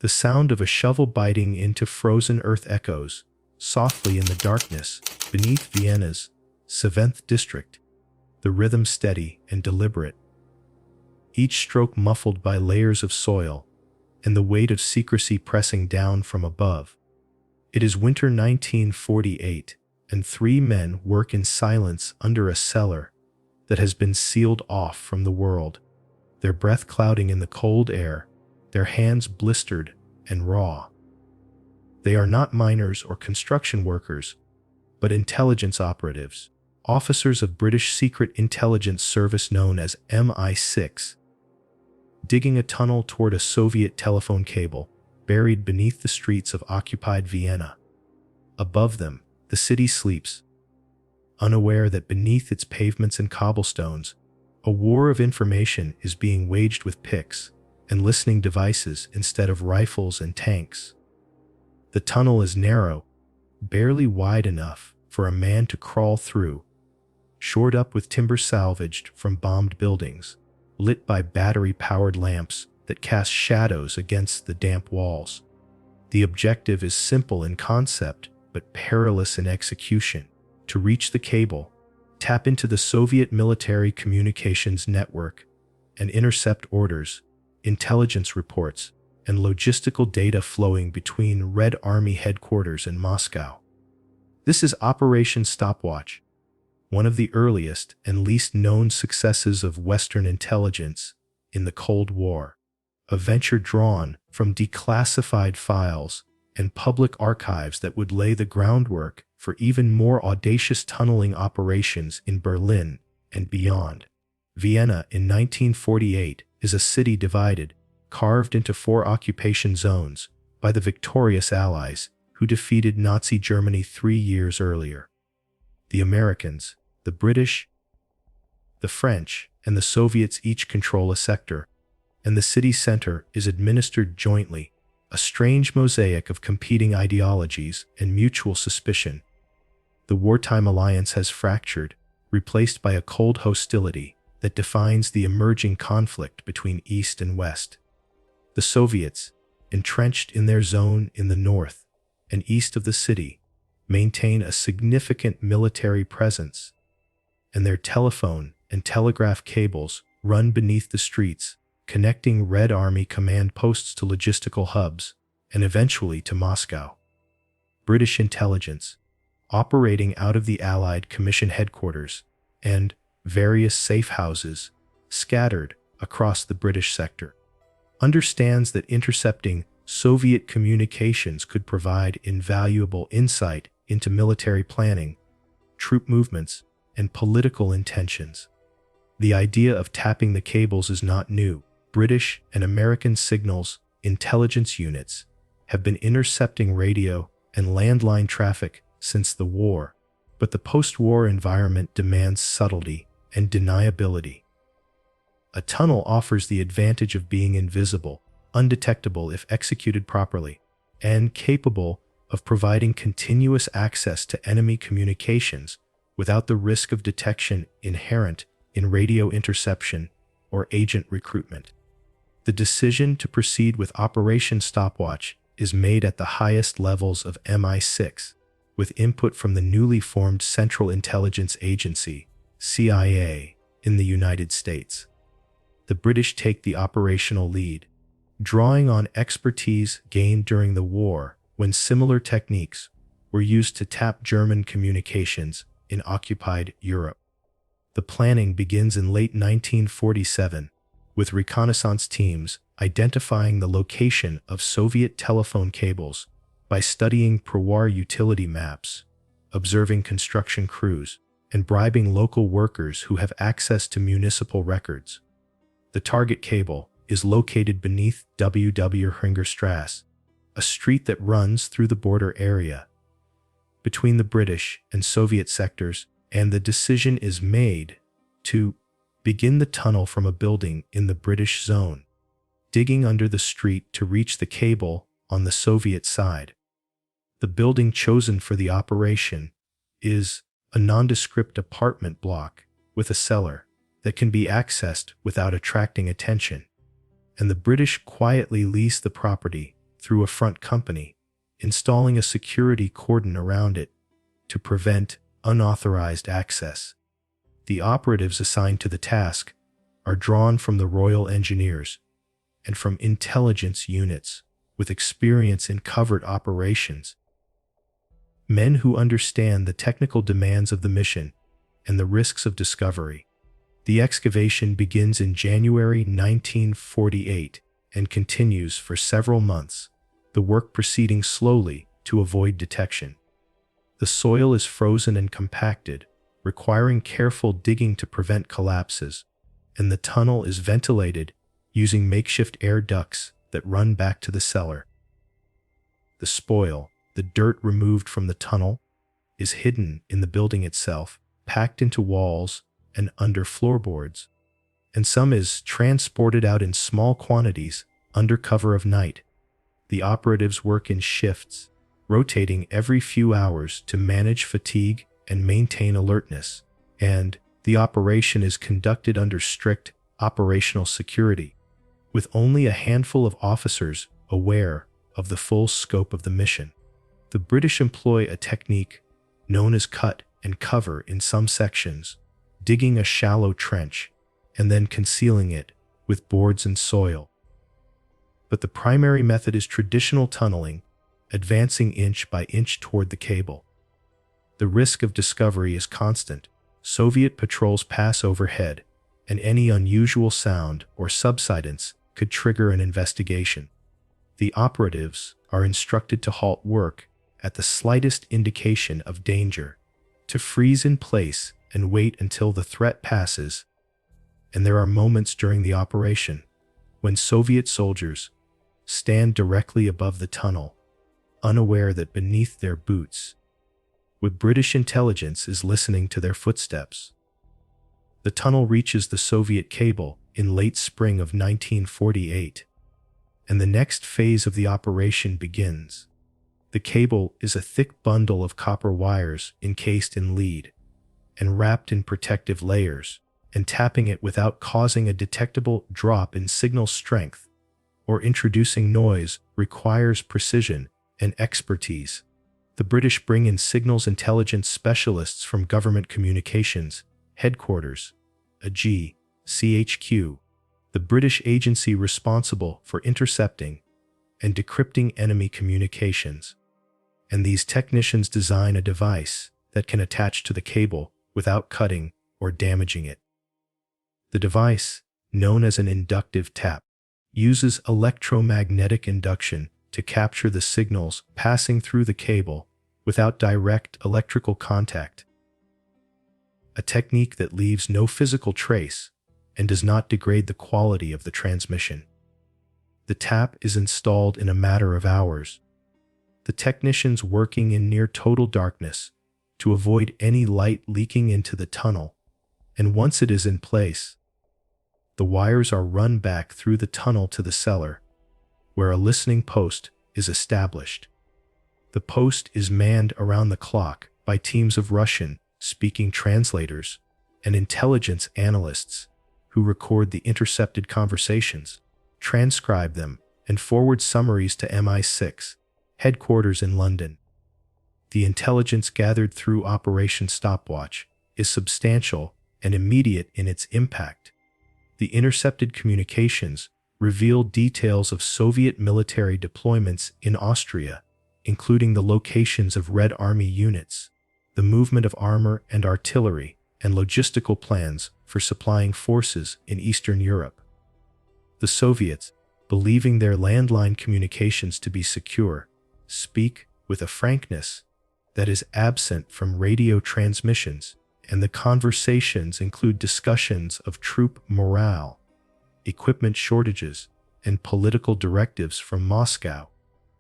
The sound of a shovel biting into frozen earth echoes softly in the darkness beneath Vienna's 7th district, the rhythm steady and deliberate, each stroke muffled by layers of soil and the weight of secrecy pressing down from above. It is winter 1948, and 3 men work in silence under a cellar that has been sealed off from the world, their breath clouding in the cold air, their hands blistered and raw. They are not miners or construction workers, but intelligence operatives, officers of British Secret Intelligence Service known as MI6, digging a tunnel toward a Soviet telephone cable buried beneath the streets of occupied Vienna. Above them, the city sleeps, unaware that beneath its pavements and cobblestones, a war of information is being waged with picks and listening devices instead of rifles and tanks. The tunnel is narrow, barely wide enough for a man to crawl through, shored up with timber salvaged from bombed buildings, lit by battery-powered lamps that cast shadows against the damp walls. The objective is simple in concept but perilous in execution: to reach the cable, tap into the Soviet military communications network, and intercept orders, intelligence reports, and logistical data flowing between Red Army headquarters and Moscow. This is Operation Stopwatch, one of the earliest and least known successes of Western intelligence in the Cold War, a venture drawn from declassified files and public archives that would lay the groundwork for even more audacious tunneling operations in Berlin and beyond. Vienna in 1948 is a city divided, carved into 4 occupation zones by the victorious Allies who defeated Nazi Germany 3 years earlier. The Americans, the British, the French, and the Soviets each control a sector, and the city center is administered jointly, a strange mosaic of competing ideologies and mutual suspicion. The wartime alliance has fractured, replaced by a cold hostility that defines the emerging conflict between East and West. The Soviets, entrenched in their zone in the north and east of the city, maintain a significant military presence, and their telephone and telegraph cables run beneath the streets, connecting Red Army command posts to logistical hubs and eventually to Moscow. British intelligence, operating out of the Allied Commission headquarters and various safe houses scattered across the British sector, understands that intercepting Soviet communications could provide invaluable insight into military planning, troop movements, and political intentions. The idea of tapping the cables is not new. British and American signals intelligence units have been intercepting radio and landline traffic since the war, but the post-war environment demands subtlety and deniability. A tunnel offers the advantage of being invisible, undetectable if executed properly, and capable of providing continuous access to enemy communications without the risk of detection inherent in radio interception or agent recruitment. The decision to proceed with Operation Stopwatch is made at the highest levels of MI6, with input from the newly formed Central Intelligence Agency, CIA, in the United States. The British take the operational lead, drawing on expertise gained during the war when similar techniques were used to tap German communications in occupied Europe. The planning begins in late 1947, with reconnaissance teams identifying the location of Soviet telephone cables by studying pre-war utility maps, observing construction crews, and bribing local workers who have access to municipal records. The target cable is located beneath W.W. Hringerstrasse, a street that runs through the border area between the British and Soviet sectors, and the decision is made to begin the tunnel from a building in the British zone, digging under the street to reach the cable on the Soviet side. The building chosen for the operation is a nondescript apartment block with a cellar that can be accessed without attracting attention, and the British quietly lease the property through a front company, installing a security cordon around it to prevent unauthorized access. The operatives assigned to the task are drawn from the Royal Engineers and from intelligence units with experience in covert operations. Men who understand the technical demands of the mission and the risks of discovery. The excavation begins in January 1948 and continues for several months, the work proceeding slowly to avoid detection. The soil is frozen and compacted, requiring careful digging to prevent collapses, and the tunnel is ventilated using makeshift air ducts that run back to the cellar. The spoil, the dirt removed from the tunnel, is hidden in the building itself, packed into walls and under floorboards, and some is transported out in small quantities under cover of night. The operatives work in shifts, rotating every few hours to manage fatigue and maintain alertness, and the operation is conducted under strict operational security, with only a handful of officers aware of the full scope of the mission. The British employ a technique known as cut and cover in some sections, digging a shallow trench and then concealing it with boards and soil. But the primary method is traditional tunneling, advancing inch by inch toward the cable. The risk of discovery is constant. Soviet patrols pass overhead, and any unusual sound or subsidence could trigger an investigation. The operatives are instructed to halt work at the slightest indication of danger, to freeze in place and wait until the threat passes. And there are moments during the operation when Soviet soldiers stand directly above the tunnel, unaware that beneath their boots, with British intelligence is listening to their footsteps. The tunnel reaches the Soviet cable in late spring of 1948, and the next phase of the operation begins. The cable is a thick bundle of copper wires encased in lead and wrapped in protective layers, and tapping it without causing a detectable drop in signal strength or introducing noise requires precision and expertise. The British bring in signals intelligence specialists from Government Communications Headquarters, a GCHQ, the British agency responsible for intercepting and decrypting enemy communications. And these technicians design a device that can attach to the cable without cutting or damaging it. The device, known as an inductive tap, uses electromagnetic induction to capture the signals passing through the cable without direct electrical contact, a technique that leaves no physical trace and does not degrade the quality of the transmission. The tap is installed in a matter of hours, the technicians working in near total darkness to avoid any light leaking into the tunnel, and once it is in place, the wires are run back through the tunnel to the cellar, where a listening post is established. The post is manned around the clock by teams of Russian-speaking translators and intelligence analysts who record the intercepted conversations, transcribe them, and forward summaries to MI6 headquarters in London. The intelligence gathered through Operation Stopwatch is substantial and immediate in its impact. The intercepted communications reveal details of Soviet military deployments in Austria, including the locations of Red Army units, the movement of armor and artillery, and logistical plans for supplying forces in Eastern Europe. The Soviets, believing their landline communications to be secure, speak with a frankness that is absent from radio transmissions, and the conversations include discussions of troop morale, equipment shortages, and political directives from Moscow.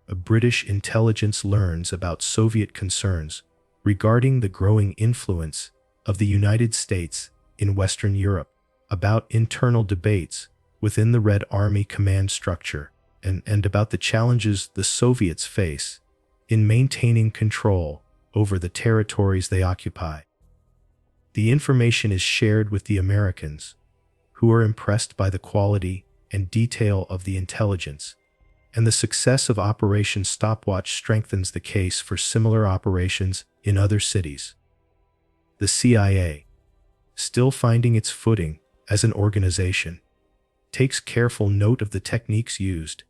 A British intelligence learns about Soviet concerns regarding the growing influence of the United States in Western Europe, about internal debates within the Red Army command structure, and about the challenges the Soviets face in maintaining control over the territories they occupy. The information is shared with the Americans, who are impressed by the quality and detail of the intelligence, and the success of Operation Stopwatch strengthens the case for similar operations in other cities. The CIA, still finding its footing as an organization, takes careful note of the techniques used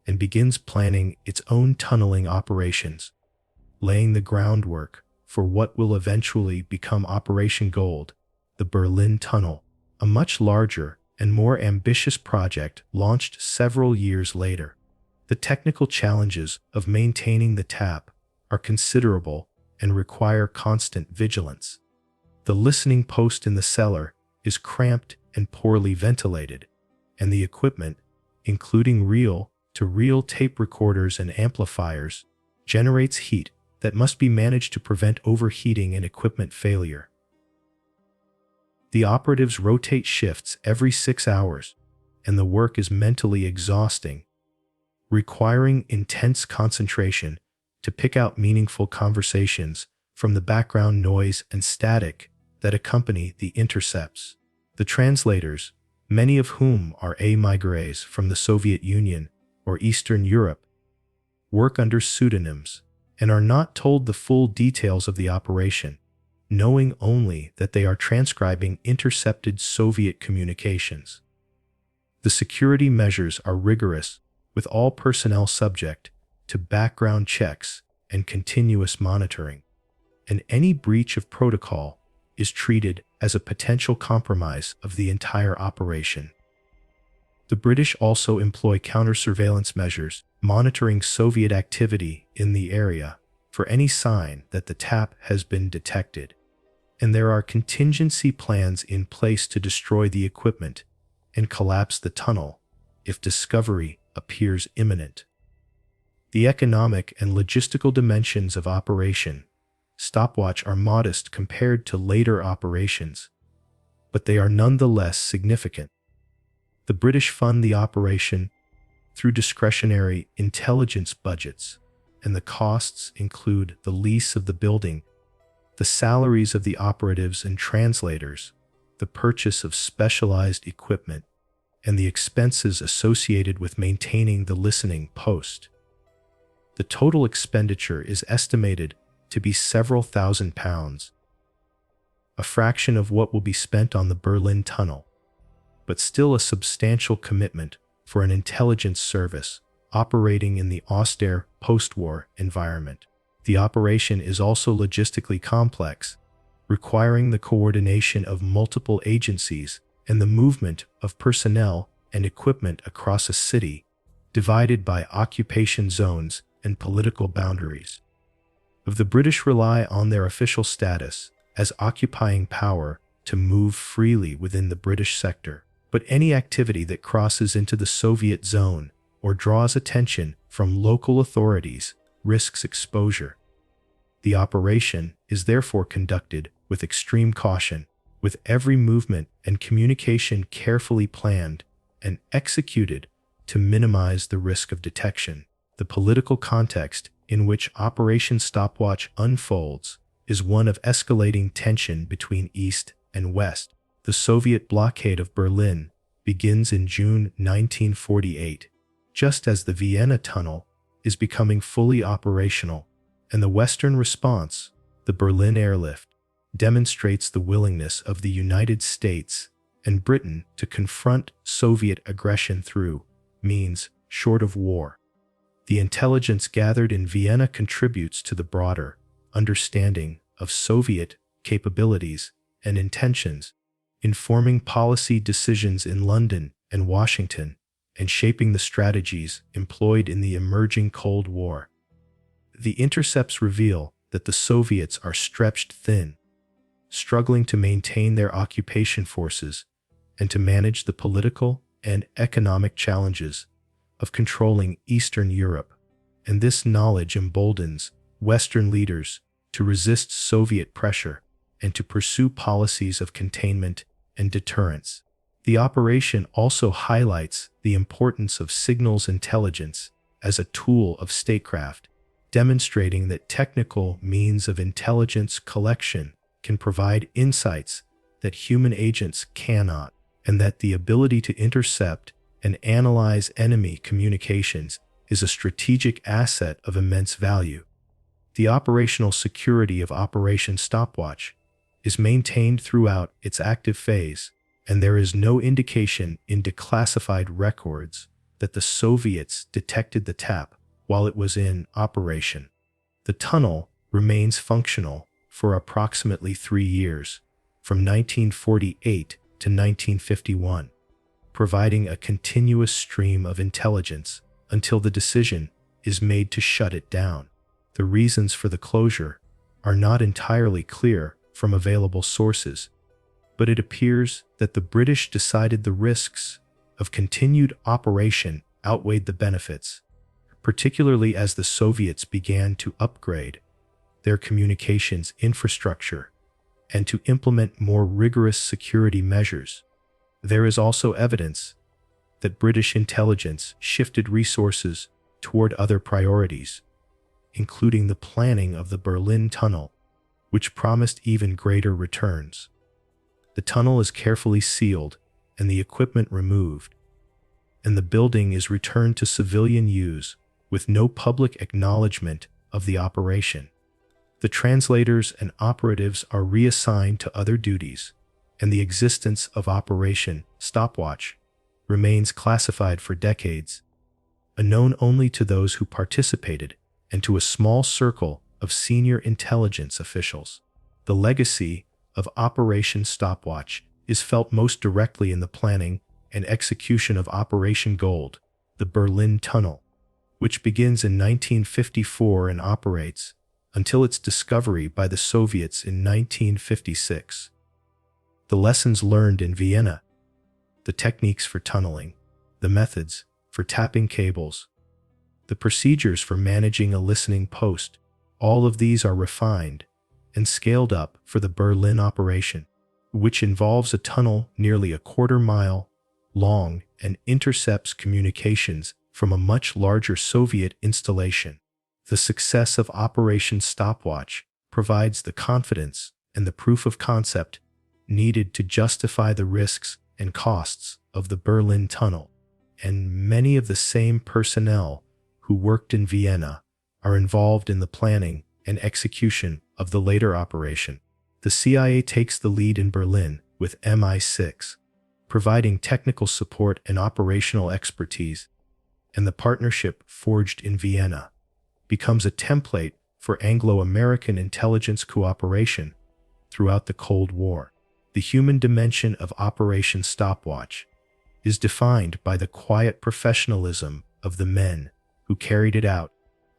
and begins planning its own tunneling operations, laying the groundwork for what will eventually become Operation Gold, the Berlin Tunnel, a much larger and more ambitious project launched several years later. The technical challenges of maintaining the tap are considerable and require constant vigilance. The listening post in the cellar is cramped and poorly ventilated, and the equipment, including reel-to-reel tape recorders and amplifiers, generates heat that must be managed to prevent overheating and equipment failure. The operatives rotate shifts every 6 hours, and the work is mentally exhausting, requiring intense concentration to pick out meaningful conversations from the background noise and static that accompany the intercepts. The translators, many of whom are émigrés from the Soviet Union or Eastern Europe, work under pseudonyms and are not told the full details of the operation, knowing only that they are transcribing intercepted Soviet communications. The security measures are rigorous, with all personnel subject to background checks and continuous monitoring, and any breach of protocol is treated as a potential compromise of the entire operation. The British also employ counter-surveillance measures, monitoring Soviet activity in the area for any sign that the tap has been detected, and there are contingency plans in place to destroy the equipment and collapse the tunnel if discovery appears imminent. The economic and logistical dimensions of Operation Stopwatch are modest compared to later operations, but they are nonetheless significant. The British fund the operation through discretionary intelligence budgets, and the costs include the lease of the building, the salaries of the operatives and translators, the purchase of specialized equipment, and the expenses associated with maintaining the listening post. The total expenditure is estimated to be several £1,000s, a fraction of what will be spent on the Berlin Tunnel, but still a substantial commitment for an intelligence service operating in the austere post-war environment. The operation is also logistically complex, requiring the coordination of multiple agencies and the movement of personnel and equipment across a city divided by occupation zones and political boundaries. The British rely on their official status as occupying power to move freely within the British sector, but any activity that crosses into the Soviet zone or draws attention from local authorities risks exposure. The operation is therefore conducted with extreme caution, with every movement and communication carefully planned and executed to minimize the risk of detection. The political context in which Operation Stopwatch unfolds is one of escalating tension between East and West. The Soviet blockade of Berlin begins in June 1948, just as the Vienna Tunnel is becoming fully operational, and the Western response, the Berlin airlift, demonstrates the willingness of the United States and Britain to confront Soviet aggression through means short of war. The intelligence gathered in Vienna contributes to the broader understanding of Soviet capabilities and intentions, informing policy decisions in London and Washington, and shaping the strategies employed in the emerging Cold War. The intercepts reveal that the Soviets are stretched thin, struggling to maintain their occupation forces and to manage the political and economic challenges of controlling Eastern Europe, and this knowledge emboldens Western leaders to resist Soviet pressure and to pursue policies of containment and deterrence. The operation also highlights the importance of signals intelligence as a tool of statecraft, demonstrating that technical means of intelligence collection can provide insights that human agents cannot, and that the ability to intercept and analyze enemy communications is a strategic asset of immense value. The operational security of Operation Stopwatch is maintained throughout its active phase, and there is no indication in declassified records that the Soviets detected the tap while it was in operation. The tunnel remains functional for approximately 3 years, from 1948 to 1951, providing a continuous stream of intelligence until the decision is made to shut it down. The reasons for the closure are not entirely clear from available sources, but it appears that the British decided the risks of continued operation outweighed the benefits, particularly as the Soviets began to upgrade their communications infrastructure and to implement more rigorous security measures. There is also evidence that British intelligence shifted resources toward other priorities, including the planning of the Berlin Tunnel, which promised even greater returns. The tunnel is carefully sealed and the equipment removed, and the building is returned to civilian use with no public acknowledgement of the operation. The translators and operatives are reassigned to other duties, and the existence of Operation Stopwatch remains classified for decades, unknown only to those who participated and to a small circle of senior intelligence officials. The legacy of Operation Stopwatch is felt most directly in the planning and execution of Operation Gold, the Berlin Tunnel, which begins in 1954 and operates until its discovery by the Soviets in 1956. The lessons learned in Vienna, the techniques for tunneling, the methods for tapping cables, the procedures for managing a listening post, all of these are refined and scaled up for the Berlin operation, which involves a tunnel nearly a quarter-mile long and intercepts communications from a much larger Soviet installation. The success of Operation Stopwatch provides the confidence and the proof of concept needed to justify the risks and costs of the Berlin Tunnel, and many of the same personnel who worked in Vienna are involved in the planning and execution of the later operation. The CIA takes the lead in Berlin with MI6, providing technical support and operational expertise, and the partnership forged in Vienna becomes a template for Anglo-American intelligence cooperation throughout the Cold War. The human dimension of Operation Stopwatch is defined by the quiet professionalism of the men who carried it out,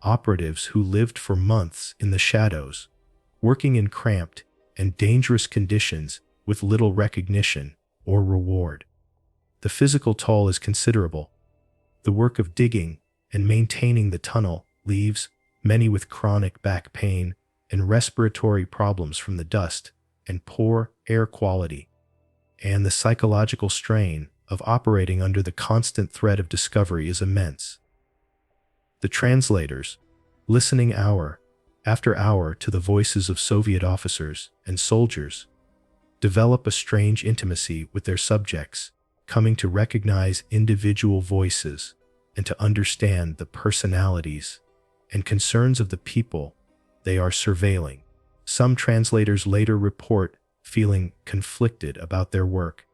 operatives who lived for months in the shadows, working in cramped and dangerous conditions with little recognition or reward. The physical toll is considerable. The work of digging and maintaining the tunnel leaves many with chronic back pain and respiratory problems from the dust and poor air quality, and the psychological strain of operating under the constant threat of discovery is immense. The translators, listening hour after hour to the voices of Soviet officers and soldiers, develop a strange intimacy with their subjects, coming to recognize individual voices and to understand the personalities and concerns of the people they are surveilling. Some translators later report feeling conflicted about their work,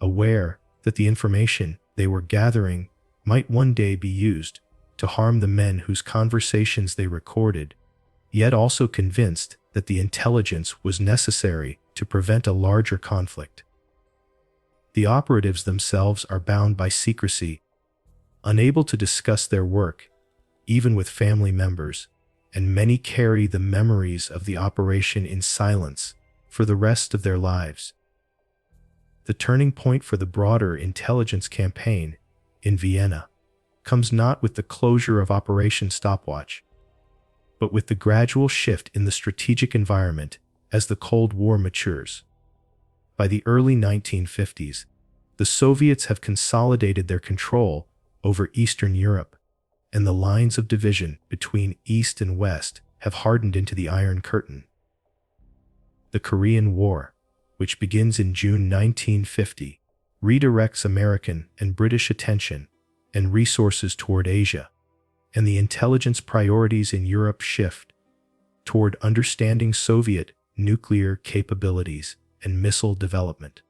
aware that the information they were gathering might one day be used to harm the men whose conversations they recorded, yet also convinced that the intelligence was necessary to prevent a larger conflict. The operatives themselves are bound by secrecy, unable to discuss their work, even with family members, and many carry the memories of the operation in silence for the rest of their lives. The turning point for the broader intelligence campaign in Vienna comes not with the closure of Operation Stopwatch, but with the gradual shift in the strategic environment as the Cold War matures. By the early 1950s, the Soviets have consolidated their control over Eastern Europe, and the lines of division between East and West have hardened into the Iron Curtain. The Korean War, which begins in June 1950, redirects American and British attention and resources toward Asia, and the intelligence priorities in Europe shift toward understanding Soviet nuclear capabilities and missile development.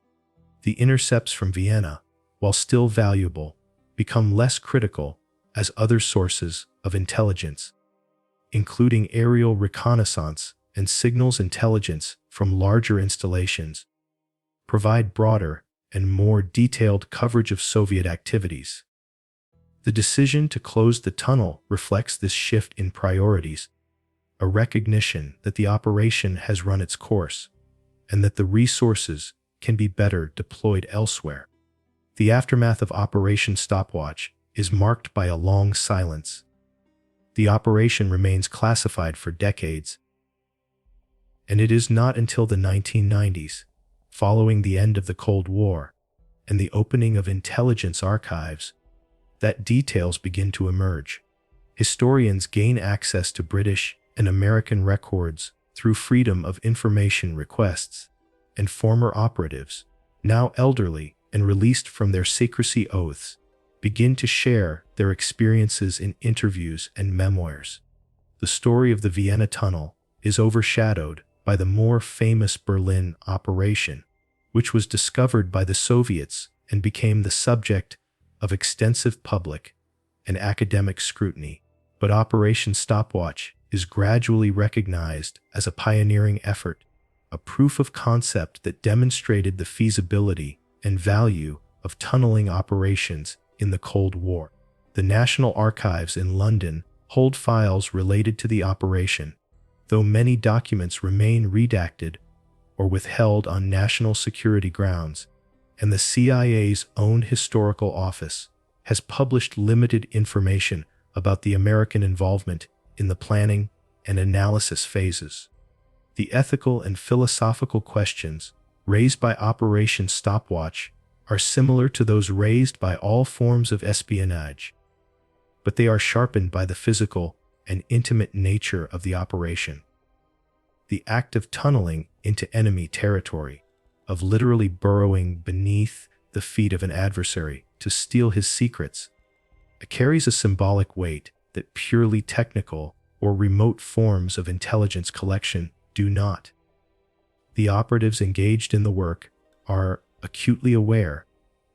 The intercepts from Vienna, while still valuable, become less critical as other sources of intelligence, including aerial reconnaissance and signals intelligence from larger installations, provide broader and more detailed coverage of Soviet activities. The decision to close the tunnel reflects this shift in priorities, a recognition that the operation has run its course, and that the resources can be better deployed elsewhere. The aftermath of Operation Stopwatch is marked by a long silence. The operation remains classified for decades, and it is not until the 1990s, following the end of the Cold War and the opening of intelligence archives, that details begin to emerge. Historians gain access to British and American records through Freedom of Information requests, and former operatives, now elderly and released from their secrecy oaths, begin to share their experiences in interviews and memoirs. The story of the Vienna Tunnel is overshadowed by the more famous Berlin operation, which was discovered by the Soviets and became the subject of extensive public and academic scrutiny. But Operation Stopwatch is gradually recognized as a pioneering effort, a proof of concept that demonstrated the feasibility and value of tunneling operations in the Cold War. The National Archives in London hold files related to the operation, though many documents remain redacted or withheld on national security grounds, and the CIA's own historical office has published limited information about the American involvement in the planning and analysis phases. The ethical and philosophical questions raised by Operation Stopwatch are similar to those raised by all forms of espionage, but they are sharpened by the physical and intimate nature of the operation. The act of tunneling into enemy territory, of literally burrowing beneath the feet of an adversary to steal his secrets, carries a symbolic weight that purely technical or remote forms of intelligence collection do not. The operatives engaged in the work are acutely aware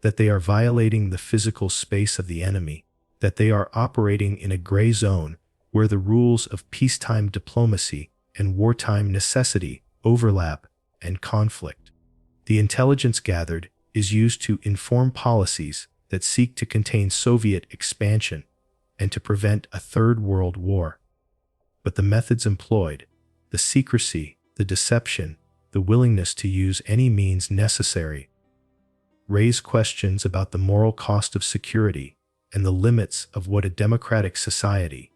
that they are violating the physical space of the enemy, that they are operating in a gray zone where the rules of peacetime diplomacy and wartime necessity overlap and conflict. The intelligence gathered is used to inform policies that seek to contain Soviet expansion and to prevent a Third World War. But the methods employed, the secrecy, the deception, the willingness to use any means necessary, raise questions about the moral cost of security and the limits of what a democratic society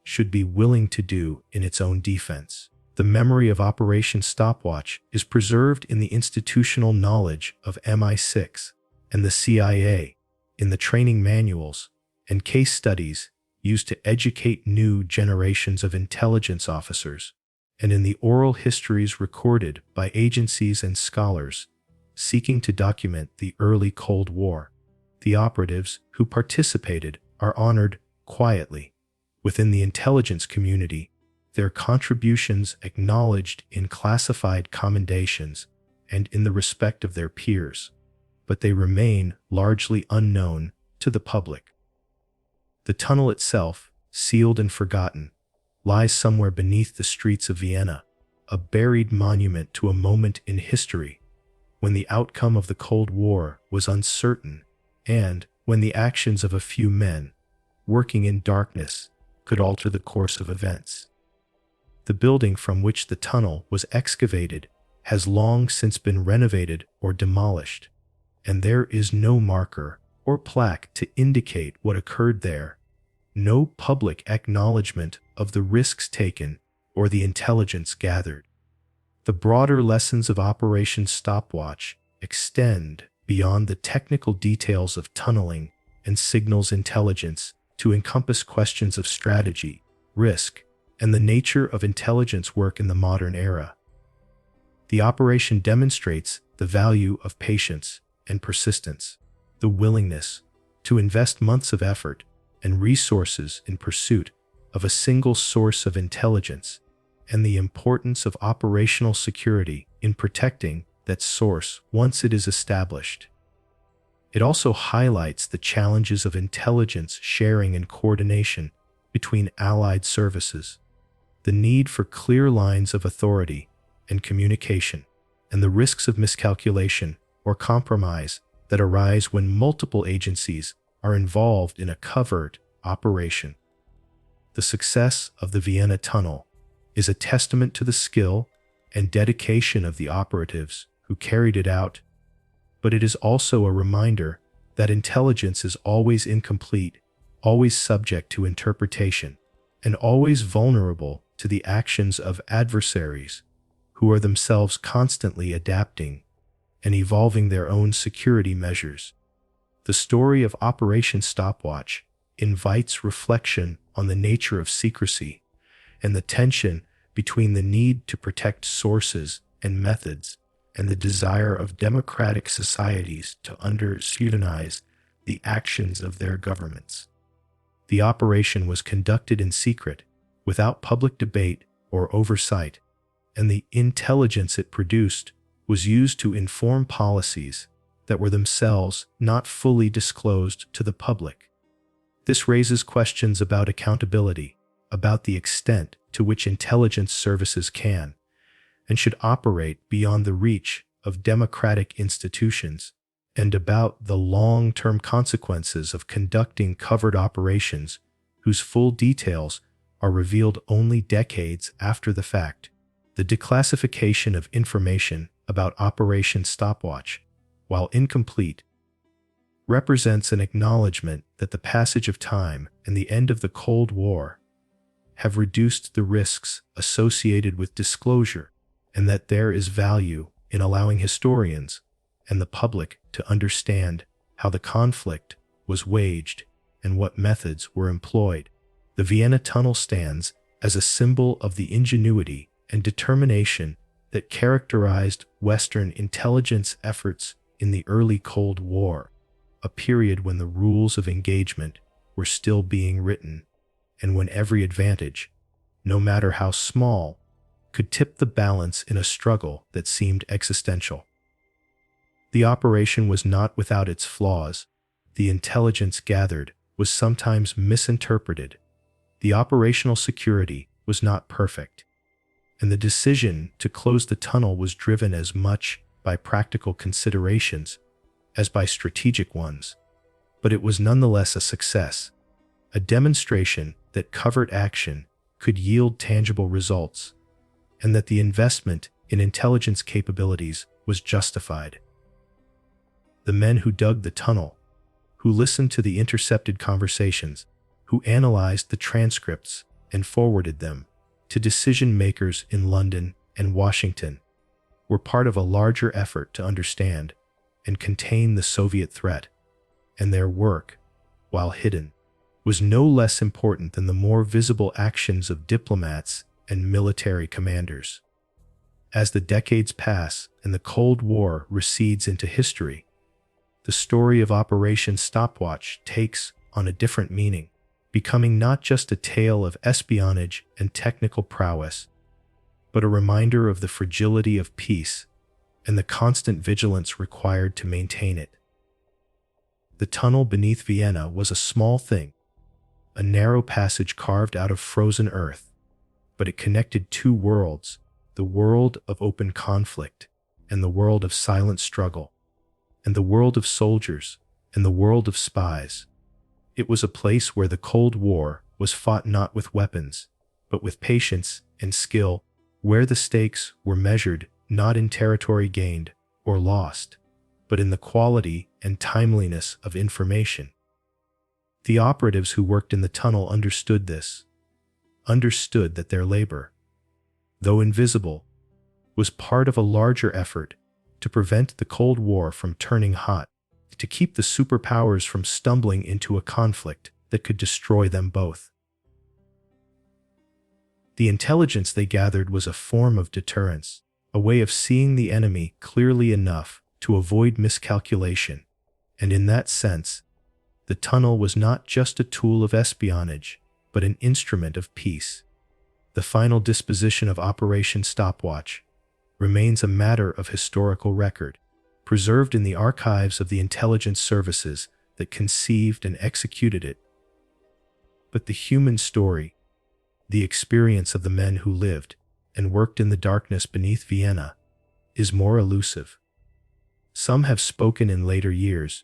should be willing to do in its own defense. The memory of Operation Stopwatch is preserved in the institutional knowledge of MI6 and the CIA, in the training manuals and case studies used to educate new generations of intelligence officers, and in the oral histories recorded by agencies and scholars seeking to document the early Cold War. The operatives who participated are honored quietly within the intelligence community, their contributions acknowledged in classified commendations and in the respect of their peers, but they remain largely unknown to the public. The tunnel itself, sealed and forgotten, lies somewhere beneath the streets of Vienna, a buried monument to a moment in history when the outcome of the Cold War was uncertain and when the actions of a few men, working in darkness, could alter the course of events. The building from which the tunnel was excavated has long since been renovated or demolished, and there is no marker or plaque to indicate what occurred there, no public acknowledgement of the risks taken or the intelligence gathered. The broader lessons of Operation Stopwatch extend beyond the technical details of tunneling and signals intelligence to encompass questions of strategy, risk, and the nature of intelligence work in the modern era. The operation demonstrates the value of patience and persistence, the willingness to invest months of effort and resources in pursuit of a single source of intelligence, and the importance of operational security in protecting that source once it is established. It also highlights the challenges of intelligence sharing and coordination between allied services, the need for clear lines of authority and communication, and the risks of miscalculation or compromise that arise when multiple agencies are involved in a covert operation. The success of the Vienna Tunnel is a testament to the skill and dedication of the operatives who carried it out, but it is also a reminder that intelligence is always incomplete, always subject to interpretation, and always vulnerable to the actions of adversaries who are themselves constantly adapting and evolving their own security measures. The story of Operation Stopwatch invites reflection on the nature of secrecy and the tension between the need to protect sources and methods and the desire of democratic societies to scrutinize the actions of their governments. The operation was conducted in secret, without public debate or oversight, and the intelligence it produced was used to inform policies that were themselves not fully disclosed to the public. This raises questions about accountability, about the extent to which intelligence services can and should operate beyond the reach of democratic institutions, and about the long-term consequences of conducting covert operations whose full details are revealed only decades after the fact. The declassification of information about Operation Stopwatch, while incomplete, represents an acknowledgement that the passage of time and the end of the Cold War have reduced the risks associated with disclosure, and that there is value in allowing historians and the public to understand how the conflict was waged and what methods were employed. The Vienna Tunnel stands as a symbol of the ingenuity and determination that characterized Western intelligence efforts in the early Cold War, a period when the rules of engagement were still being written, and when every advantage, no matter how small, could tip the balance in a struggle that seemed existential. The operation was not without its flaws. The intelligence gathered was sometimes misinterpreted. The operational security was not perfect, and the decision to close the tunnel was driven as much by practical considerations as by strategic ones. But it was nonetheless a success, a demonstration that covert action could yield tangible results, and that the investment in intelligence capabilities was justified. The men who dug the tunnel, who listened to the intercepted conversations, who analyzed the transcripts and forwarded them to decision-makers in London and Washington, were part of a larger effort to understand and contain the Soviet threat, and their work, while hidden, was no less important than the more visible actions of diplomats and military commanders. As the decades pass and the Cold War recedes into history, the story of Operation Stopwatch takes on a different meaning, becoming not just a tale of espionage and technical prowess, but a reminder of the fragility of peace and the constant vigilance required to maintain it. The tunnel beneath Vienna was a small thing, a narrow passage carved out of frozen earth, but it connected two worlds, the world of open conflict and the world of silent struggle, and the world of soldiers and the world of spies. It was a place where the Cold War was fought not with weapons, but with patience and skill, where the stakes were measured not in territory gained or lost, but in the quality and timeliness of information. The operatives who worked in the tunnel understood this, understood that their labor, though invisible, was part of a larger effort to prevent the Cold War from turning hot, to keep the superpowers from stumbling into a conflict that could destroy them both. The intelligence they gathered was a form of deterrence, a way of seeing the enemy clearly enough to avoid miscalculation, and in that sense, The tunnel was not just a tool of espionage, but an instrument of peace. The final disposition of Operation Stopwatch remains a matter of historical record, preserved in the archives of the intelligence services that conceived and executed it. But the human story, the experience of the men who lived and worked in the darkness beneath Vienna, is more elusive. Some have spoken in later years,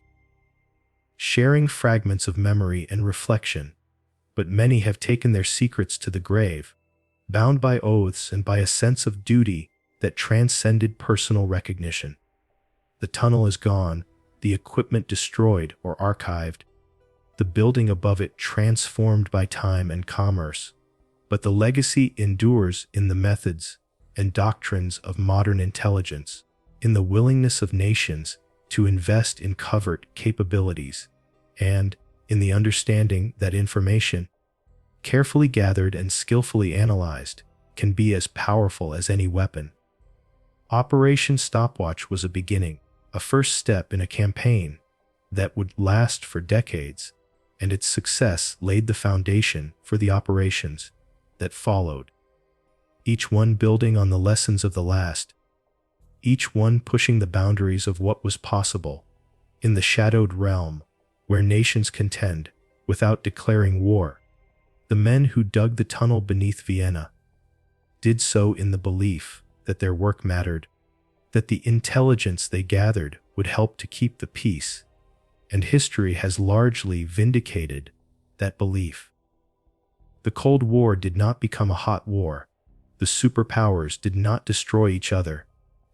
sharing fragments of memory and reflection, but many have taken their secrets to the grave, bound by oaths and by a sense of duty that transcended personal recognition. The tunnel is gone, the equipment destroyed or archived, the building above it transformed by time and commerce, but the legacy endures in the methods and doctrines of modern intelligence, in the willingness of nations to invest in covert capabilities, and in the understanding that information, carefully gathered and skillfully analyzed, can be as powerful as any weapon. Operation Stopwatch was a beginning, a first step in a campaign that would last for decades, and its success laid the foundation for the operations that followed, each one building on the lessons of the last, each one pushing the boundaries of what was possible in the shadowed realm where nations contend without declaring war. The men who dug the tunnel beneath Vienna did so in the belief that their work mattered, that the intelligence they gathered would help to keep the peace, and history has largely vindicated that belief. The Cold War did not become a hot war. The superpowers did not destroy each other,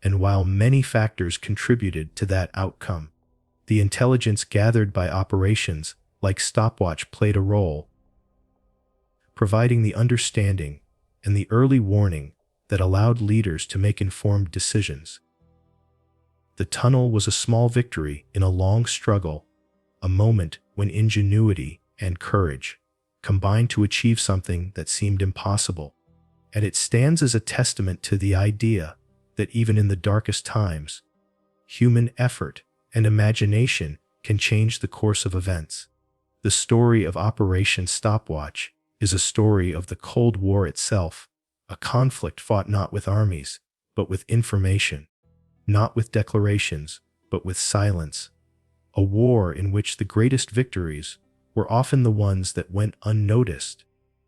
and while many factors contributed to that outcome, the intelligence gathered by operations like Stopwatch played a role, providing the understanding and the early warning that allowed leaders to make informed decisions. The tunnel was a small victory in a long struggle, a moment when ingenuity and courage combined to achieve something that seemed impossible, and it stands as a testament to the idea that even in the darkest times, human effort and imagination can change the course of events. The story of Operation Stopwatch is a story of the Cold War itself, a conflict fought not with armies, but with information, not with declarations, but with silence, a war in which the greatest victories were often the ones that went unnoticed,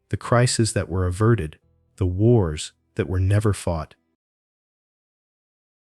the crises that were averted, the wars that were never fought.